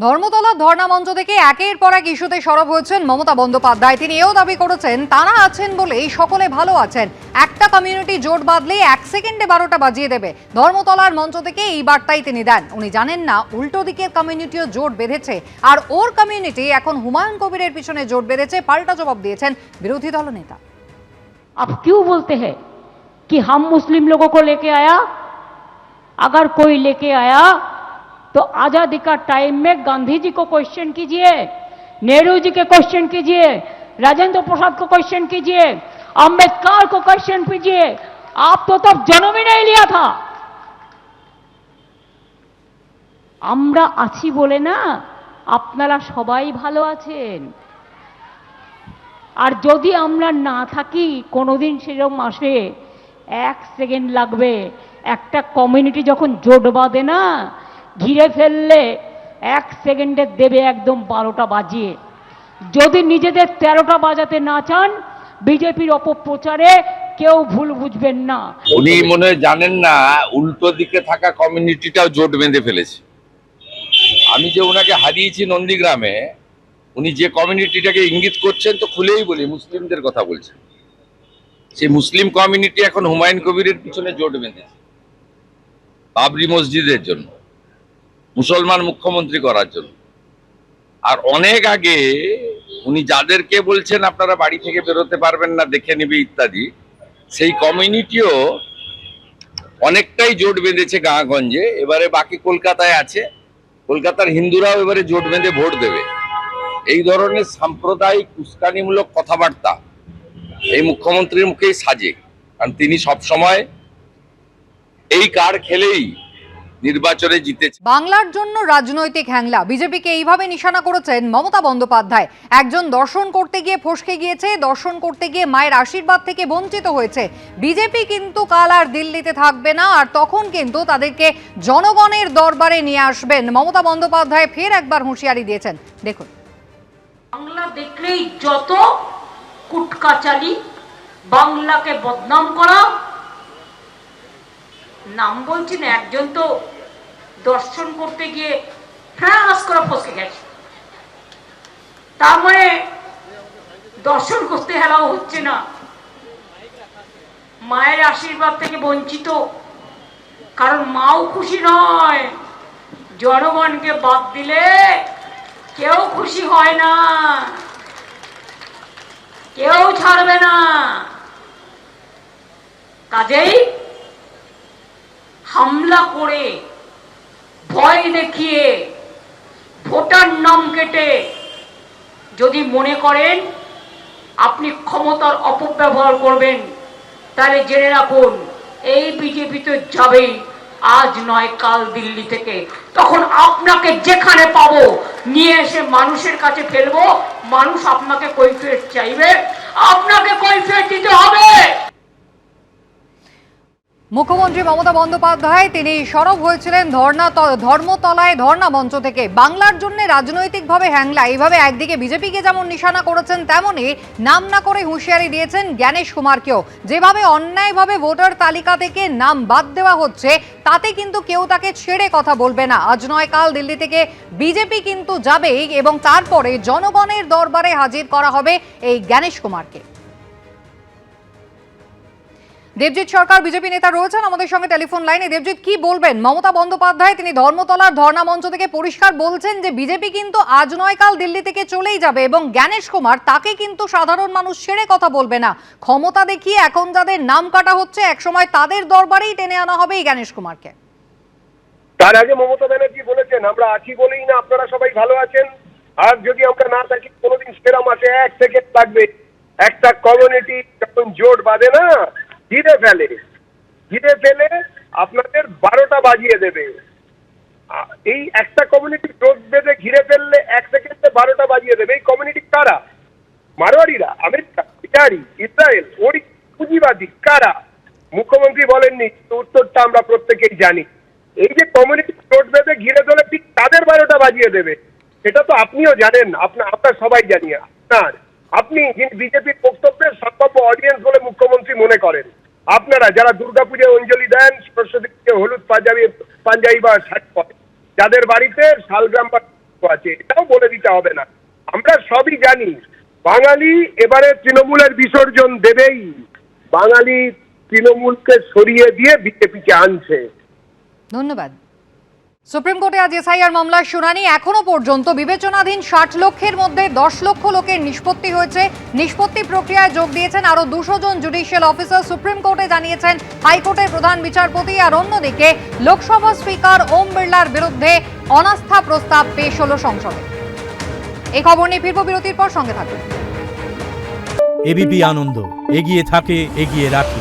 ধর্মতলা ধর্ণা মঞ্চ থেকে একের পর এক ইস্যুতে সরব হয়েছেন মমতা বন্দ্যোপাধ্যায়। তিনি এও দাবি করেছেন তারা আছেন বলেই সকলে ভালো আছেন। একটা কমিউনিটি জোট বাঁধলে 1 সেকেন্ডে 12টা বাজিয়ে দেবে। ধর্মতলার মঞ্চ থেকে এই বার্তাই তিনি দেন। উনি জানেন না উল্টো দিকের কমিউনিটিও জোট বেঁধেছে, আর ওর কমিউনিটি এখন হুমায়ুন কবিরের পিছনে জোট বেঁধেছে। পাল্টা জবাব দিয়েছেন বিরোধী দলনেতা। आप क्यों बोलते हैं कि हम मुस्लिम लोगों को लेके आया? अगर कोई लेके आया तो आजादी का टाइम में गांधी जी को क्वेश्चन कीजिए, नेहरू जी के क्वेश्चन कीजिए, राजेंद्र प्रसाद को क्वेश्चन कीजिए, अंबेडकर को क्वेश्चन कीजिए। आप तो तब जन्म ही नहीं लिया था। আমরা আছি বলে না আপনারা সবাই ভালো আছেন। আর যদি আমরা না থাকি কোনোদিন সেরকম আসে 1 সেকেন্ড লাগবে। একটা কমিউনিটি যখন জোট বাঁধে না, ঘিরে ফেললে 1 সেকেন্ডে দেবে একদম 12টা বাজিয়ে। যদি নিজেদের 13টা বাজাতে না চান, বিজেপির অপপ্রচারে কেউ ভুল বুঝবেন না। উনি মনে হয় জানেন না উল্টো দিকে থাকা কমিউনিটিটাও জোট বেঁধে ফেলেছে। আমি যে ওনাকে হারিয়েছি নন্দীগ্রামে, উনি যে কমিউনিটিটাকে ইঙ্গিত করছেন তো খুলেই বলি মুসলিমদের কথা বলছেন। সেই মুসলিম কমিউনিটি এখন হুমায়ুন কবিরের পিছনে জোট বেঁধেছে বাবরি মসজিদের জন্য, মুসলমান মুখ্যমন্ত্রী করার জন্য। আর অনেক আগে উনি যাদেরকে বলছেন আপনারা বাড়ি থেকে বেরোতে পারবেন না, দেখে নেবে ইত্যাদি, সেই কমিউনিটিও অনেকটাই জোট বেঁধেছে গাঁগঞ্জে। এবারে বাকি কলকাতায় আছে, কলকাতার হিন্দুরাও এবারে জোট বেঁধে ভোট দেবে। এই ধরনের সাম্প্রদায়িক উস্কানিমূলক কথাবার্তা এই মুখ্যমন্ত্রীর মুখেই সাজে, কারণ তিনি সবসময় এই কার্ড খেলেই নির্বাচনে জিতেছে। বাংলার জন্য রাজনৈতিক হ্যাংলা, বিজেপিকে এইভাবে নিশানা করেছেন মমতা বন্দ্যোপাধ্যায়। একজন দর্শন করতে গিয়ে ফসকে গিয়েছে, দর্শন করতে গিয়ে মায়ের আশীর্বাদ থেকে বঞ্চিত হয়েছে। বিজেপি কিন্তু কাল আর দিল্লিতে থাকবে না, আর তখন কিন্তু তাদেরকে জনগণের দরবারে নিয়ে আসবেন। মমতা বন্দ্যোপাধ্যায় ফের একবার হুঁশিয়ারি দিয়েছেন, দেখুন। বাংলা দেখলেই যত কুটকাচালি, বাংলাকে বদনাম করা। নাম বলছি না, একজন তো দর্শন করতে গিয়ে ফ্রাঁস করে ফসকে গেছে। তার মানে দর্শন করতে হেলাও হচ্ছে না, মায়ের আশীর্বাদ থেকে বঞ্চিত। কারণ মাও খুশি নয়, জনগণকে বাদ দিলে কেউ খুশি হয় না, কেউ ছাড়বে না। কাজেই হামলা করে, ভয় দেখিয়ে, ভোটার নাম কেটে যদি মনে করেন আপনি ক্ষমতার অপব্যবহার করবেন, তাহলে জেনে রাখুন এই বিজেপি তো যাবেই, আজ নয় কাল দিল্লি থেকে। তখন আপনাকে যেখানে পাবো নিয়ে এসে মানুষের কাছে ফেলবো। মানুষ আপনাকে কৈফিয়ত চাইবে, আপনাকে কৈফিয়ত দিতে হবে। মুখ্যমন্ত্রী মমতা বন্দ্যোপাধ্যায় তিনি সরব হয়েছিলেন ধর্মতলায় ধর্ণা মঞ্চ থেকে। বাংলার জন্য রাজনৈতিকভাবে হ্যাংলা, এইভাবে একদিকে বিজেপিকে যেমন নিশানা করেছেন, তেমনি নাম না করে হুঁশিয়ারি দিয়েছেন জ্ঞানেশ কুমারকেও। যেভাবে অন্যায়ভাবে ভোটার তালিকা থেকে নাম বাদ দেওয়া হচ্ছে, তাতে কিন্তু কেউ তাকে ছেড়ে কথা বলবে না। আজ নয় কাল দিল্লি থেকে বিজেপি কিন্তু যাবেই, এবং তারপরে জনগণের দরবারে হাজির করা হবে এই জ্ঞানেশ কুমারকে। দেবজিৎ সরকার বিজেপি নেতা রয়েছেন আমাদের সঙ্গে টেলিফোন লাইনে। দেবজিৎ, কি বলবেন? মমতা বন্দ্যোপাধ্যায় তিনি ধর্মতলার ধর্ণা মঞ্চ থেকে পরিষ্কার বলছেন যে বিজেপি কিন্তু আজ নয় কাল দিল্লি থেকে চলেই যাবে, এবং জ্ঞানেশ কুমার তাকে কিন্তু সাধারণ মানুষ ছেড়ে কথা বলবে না। ক্ষমতা দেখিয়ে এখন যাদের নাম কাটা হচ্ছে, একসময় তাদের দরবারেই টেনে আনা হবে এই জ্ঞানেশ কুমারকে। তার আগে মমতা ব্যানার্জি বলেছেন আমরা আছি বলেই না আপনারা সবাই ভালো আছেন, আর যদি আমরা না থাকি কোনোদিন সেরম আসে 1 সেকেন্ড লাগবে। একটা কমিউনিটি যখন জোট বাঁধে না, ঘিরে ফেলে আপনাদের 12টা বাজিয়ে দেবে। এই একটা কমিউনিটি জোট বেঁধে ঘিরে ফেললে 1 সেকেন্ডে 12টা বাজিয়ে দেবে। এই কমিউনিটি কারা? মারোয়ারিরা, আমেরিকা, ইটালি, ইসরায়েল, ওই পুঁজিবাদী কারা? মুখ্যমন্ত্রী বলেননি, উত্তরটা আমরা প্রত্যেকেই জানি। এই যে কমিউনিটি জোট বেঁধে ঘিরে ধরে ঠিক তাদের 12টা বাজিয়ে দেবে, সেটা তো আপনিও জানেন, আপনারা সবাই জানি। আপনি বিজেপির বক্তব্যের সম্ভাব্য অডিয়েন্স বলে মুখ্যমন্ত্রী মনে করেন। আপনারা যারা দুর্গাপূজায় অঞ্জলি দেন, সরস্বতী পুজোয় হলুদ পাঞ্জাবি বা শাড়ি পরেন, যাদের বাড়িতে শালগ্রাম বা আছে, এটাও বলে দিতে হবে না। আমরা সবই জানি বাঙালি এবারে তৃণমূলের বিসর্জন দেবেই। বাঙালি তৃণমূলকে সরিয়ে দিয়ে বিজেপিকে আনছে। ধন্যবাদ। সুপ্রিম কোর্টে আজ এসআইআর মামলার শুনানি। এখনো পর্যন্ত বিবেচনাধীন 60 লক্ষের মধ্যে 10 লক্ষ লোকের নিষ্পত্তি হয়েছে। নিষ্পত্তি প্রক্রিয়ায় যোগ দিয়েছেন আরো 200 জন জুডিশিয়াল অফিসার। সুপ্রিম কোর্টে জানিয়েছেন হাইকোর্টের প্রধান বিচারপতি। আর অন্যদিকে লোকসভা স্পিকার ওম বিড়লার বিরুদ্ধে অনাস্থা প্রস্তাব পেশ হলো সংসদে। এই খবর নিয়ে ফিরবো বিরতির পর, সঙ্গে থাকুন। এবিপি আনন্দ, এগিয়ে থাকে, এগিয়ে রাখে।